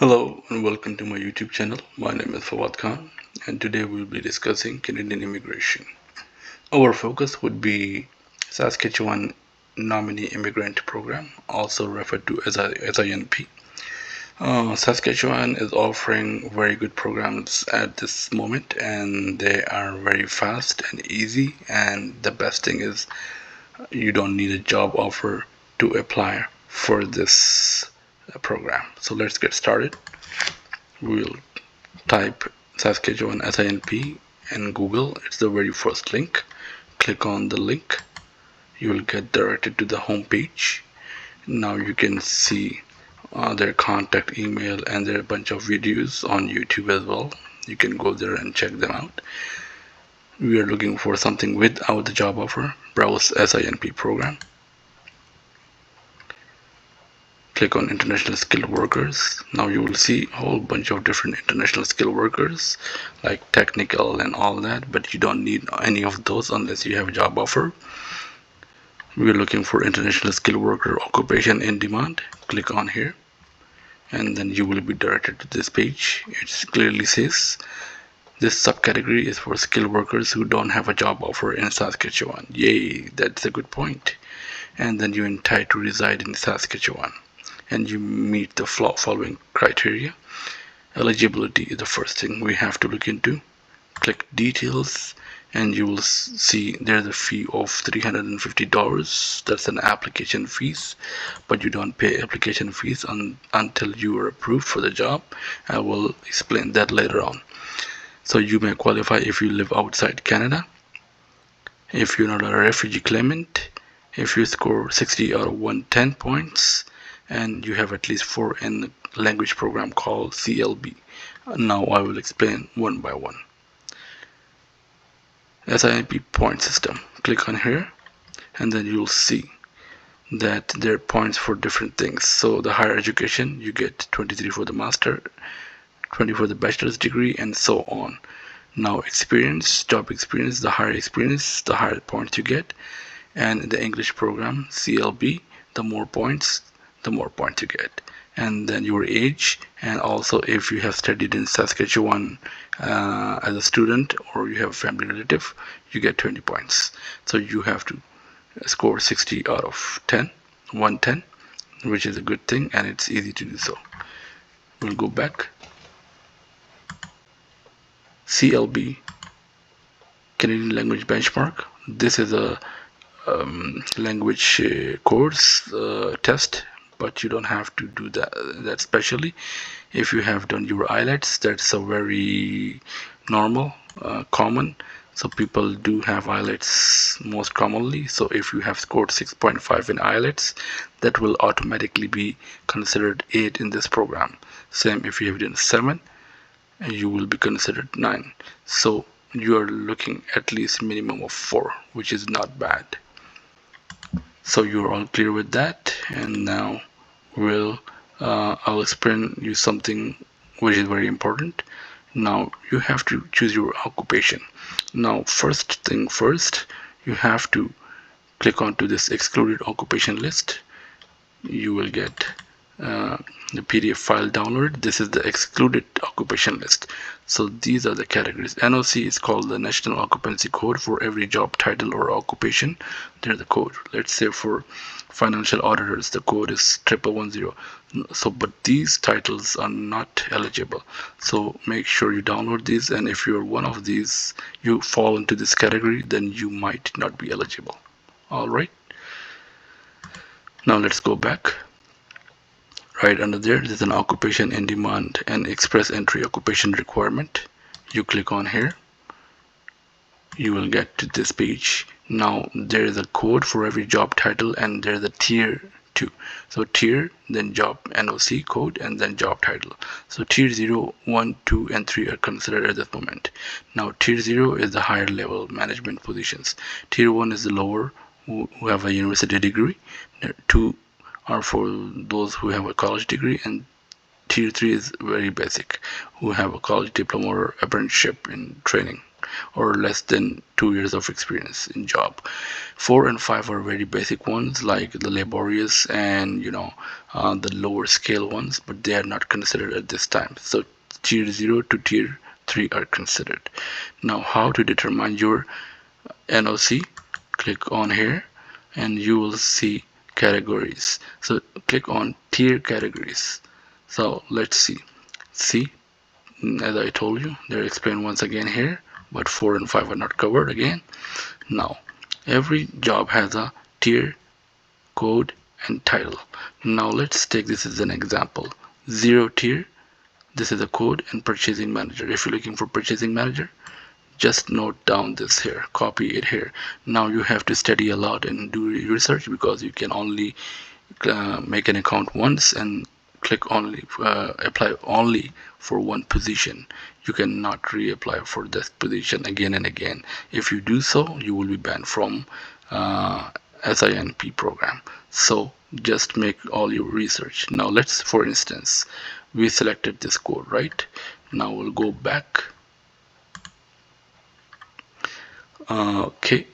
Hello and welcome to my YouTube channel. My name is Fawad Khan and today we'll be discussing Canadian immigration. Our focus would be Saskatchewan Nominee Immigrant Program, also referred to as SINP. Saskatchewan is offering very good programs at this moment and they are very fast and easy, and the best thing is you don't need a job offer to apply for this program. So let's get started. We'll type Saskatchewan SINP in Google. It's the very first link. Click on the link. You will get directed to the home page. Now you can see their contact email and there are a bunch of videos on YouTube as well. You can go there and check them out. We are looking for something without the job offer. Browse SINP program. Click on international skilled workers. Now you will see a whole bunch of different international skilled workers like technical and all that, but you don't need any of those unless you have a job offer. We're looking for international skilled worker occupation in demand. Click on here and then you will be directed to this page. It clearly says this subcategory is for skilled workers who don't have a job offer in Saskatchewan. Yay, that's a good point. And then you're entitled to reside in Saskatchewan and you meet the following criteria. Eligibility is the first thing we have to look into. Click details and you will see there's a fee of $350. That's an application fees, but you don't pay application fees until you are approved for the job. I will explain that later on. So you may qualify if you live outside Canada, if you're not a refugee claimant, if you score 60 out of 110 points, and you have at least 4 in the language program called CLB. Now I will explain one by one. SINP point system. Click on here and then you'll see that there are points for different things. So the higher education, you get 23 for the master, 20 for the bachelor's degree, and so on. Now experience, job experience, the higher points you get. And the English program CLB, the more points you get. And then your age, and also if you have studied in Saskatchewan as a student or you have a family relative, you get 20 points. So you have to score 60 out of 110, which is a good thing and it's easy to do so. We'll go back. CLB, Canadian Language Benchmark. This is a language course test, but you don't have to do that specially. If you have done your IELTS, that's a very normal, common. So people do have IELTS most commonly. So if you have scored 6.5 in IELTS, that will automatically be considered 8 in this program. Same if you have done 7, you will be considered 9. So you are looking at least minimum of 4, which is not bad. So you're all clear with that, and now I'll explain you something which is very important. Now you have to choose your occupation. Now first thing first, you have to click onto this excluded occupation list. You will get the PDF file downloaded. This is the excluded occupation list. So these are the categories. NOC is called the National Occupancy Code. For every job title or occupation, there's the code. Let's say for financial auditors, the code is 1110. So but these titles are not eligible, so make sure you download these, and if you're one of these, you fall into this category, then you might not be eligible. All right, now let's go back. Right under there's an occupation in demand and express entry occupation requirement. You click on here, you will get to this page. Now there is a code for every job title and there's a tier 2. So tier, then job NOC code, and then job title. So tier 0, 1, 2, and 3 are considered at this moment. Now tier 0 is the higher level management positions. Tier 1 is the lower who have a university degree. 2 are for those who have a college degree, and tier 3 is very basic, who have a college diploma or apprenticeship in training. or less than 2 years of experience in job. 4 and 5 are very basic ones, like the laborious and the lower scale ones, but they are not considered at this time. So tier 0 to tier 3 are considered. Now, how to determine your NOC? Click on here and you will see categories. So click on tier categories. So let's see, as I told you, they're explained once again here, but 4 and 5 are not covered again. Now, every job has a tier, code, and title. Now let's take this as an example. 0 tier, this is a code, and purchasing manager. If you're looking for purchasing manager, just note down this here, copy it here. Now you have to study a lot and do research, because you can only make an account once and click only apply only for one position. You cannot reapply for this position again and again. If you do so, you will be banned from SINP program. So just make all your research. Now let's, for instance, we selected this code, right? Now we'll go back. Okay,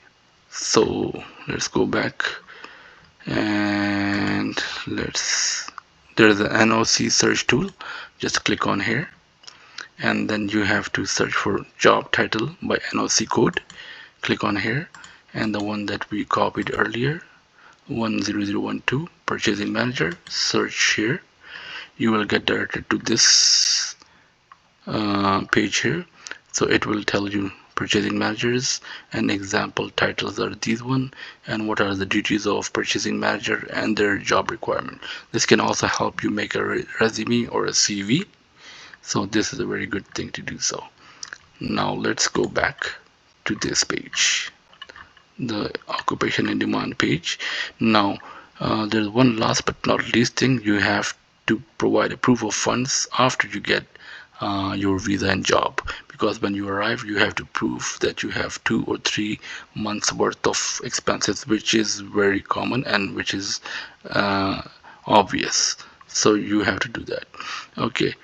so let's go back and there's an NOC search tool. Just click on here and then you have to search for job title by NOC code. Click on here, and the one that we copied earlier, 10012 purchasing manager, search here. You will get directed to this page here. So it will tell you purchasing managers, and example titles are these one, and what are the duties of purchasing manager and their job requirement. This can also help you make a resume or a CV. So this is a very good thing to do so. Now let's go back to this page, the occupation and demand page. Now there's one last but not least thing. You have to provide a proof of funds after you get your visa and job, because when you arrive you have to prove that you have 2 or 3 months worth of expenses, which is very common and which is obvious. So you have to do that. Okay,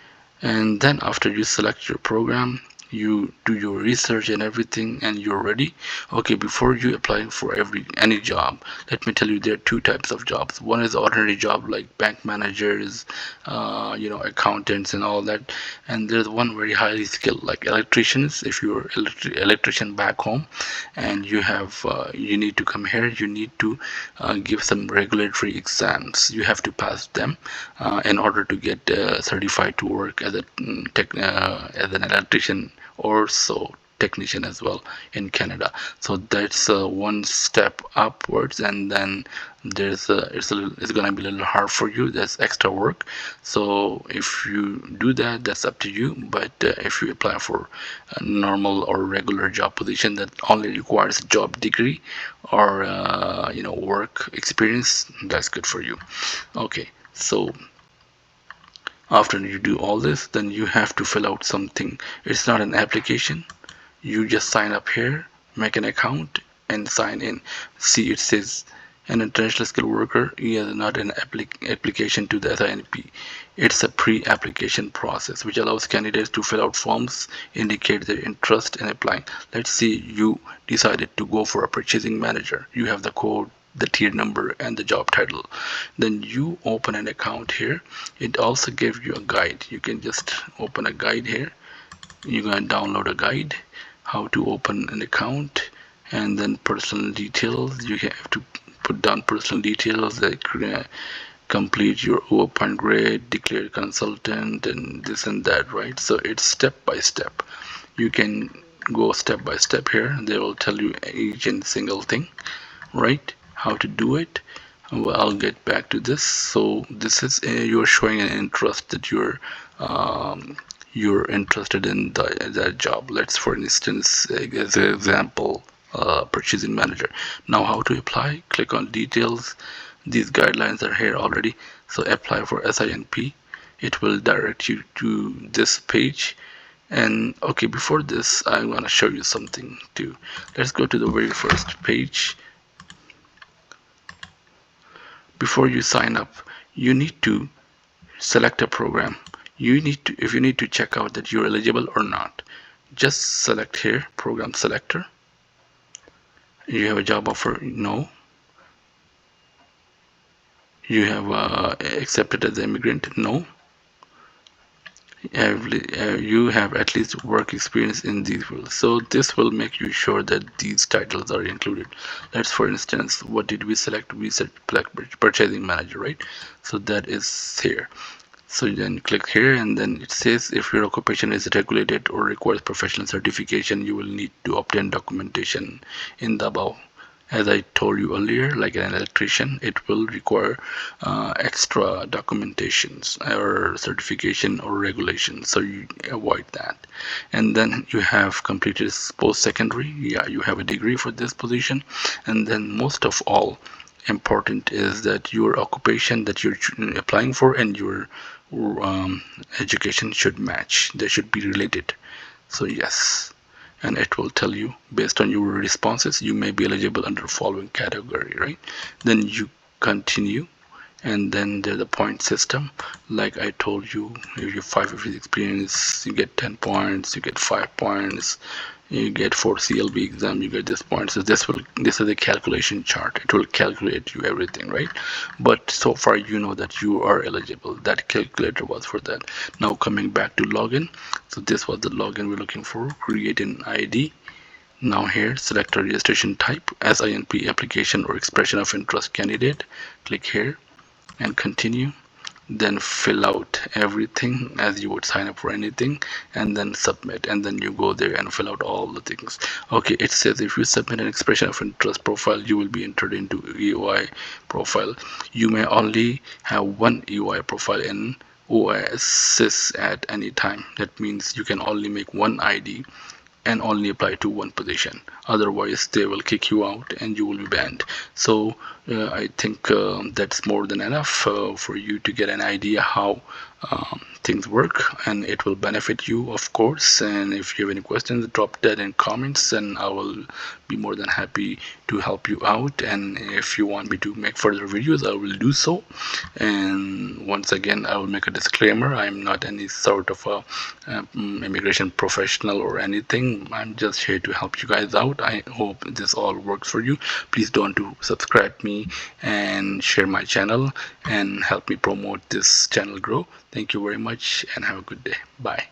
and then after you select your program, you do your research and everything, and you're ready. Okay, before you apply for any job, let me tell you there are 2 types of jobs. One is ordinary job like bank managers, accountants and all that, and there's one very highly skilled like electricians. If you're electrician back home and you need to come here, you need to give some regulatory exams. You have to pass them in order to get certified to work as as an electrician or so technician as well in Canada. So that's one step upwards, and then it's gonna be a little hard for you. That's extra work. So if you do that, that's up to you. But if you apply for a normal or regular job position that only requires a job degree or work experience, that's good for you. Okay, so after you do all this, then you have to fill out something. It's not an application. You just sign up here, make an account, and sign in. See, it says an international skilled worker is not an application to the SINP. It's a pre-application process which allows candidates to fill out forms, indicate their interest in applying. Let's say you decided to go for a purchasing manager. You have the code, the tier number, and the job title. Then you open an account here. It also gives you a guide. You can just open a guide here. You're going to download a guide how to open an account, and then personal details. You have to put down personal details like complete your overpoint grade, declare consultant, and this and that, right? So it's step by step. You can go step by step here. They will tell you each and single thing, right? How to do it. Well, I'll get back to this. So this is you're showing an interest that you're interested in that job. Let's, for instance, as an example, purchasing manager. Now how to apply? Click on details. These guidelines are here already. So apply for SINP. It will direct you to this page. And okay, before this, I'm going to show you something too. Let's go to the very first page. Before you sign up, you need to select a program. If you need to check out that you're eligible or not, just select here program selector. You have a job offer, no. You have accepted as an immigrant, no. You have at least work experience in these fields. So this will make you sure that these titles are included. Let's, for instance, what did we select? We select purchasing manager, right? So that is here. So then click here, and then it says if your occupation is regulated or requires professional certification, you will need to obtain documentation in the above. As I told you earlier, like an electrician, it will require extra documentations or certification or regulation, so you avoid that. And then you have completed post-secondary, yeah, you have a degree for this position. And then most of all important is that your occupation that you're applying for and your education should match, they should be related. So yes, and it will tell you based on your responses you may be eligible under the following category, right? Then you continue, and then there's a point system. Like I told you, if you have 5 years experience, you get 10 points, you get 5 points, you get for CLB exam, you get this point. So this is a calculation chart. It will calculate you everything, right? But so far you know that you are eligible. That calculator was for that. Now coming back to login. So this was the login we're looking for. Create an ID. Now here select a registration type, SINP, application or expression of interest candidate. Click here and continue. Then fill out everything as you would sign up for anything, and then submit, and then you go there and fill out all the things. Okay, it says if you submit an expression of interest profile, you will be entered into EOI profile. You may only have one EOI profile in OASIS at any time. That means you can only make one ID and only apply to one position, otherwise they will kick you out and you will be banned. So I think that's more than enough for you to get an idea how things work, and it will benefit you of course. And if you have any questions, drop that in comments and I will be more than happy to help you out. And if you want me to make further videos, I will do so. And once again, I will make a disclaimer, I'm not any sort of a immigration professional or anything. I'm just here to help you guys out. I hope this all works for you. Please don't to subscribe me and share my channel and help me promote this channel grow. Thank you very much and have a good day. Bye.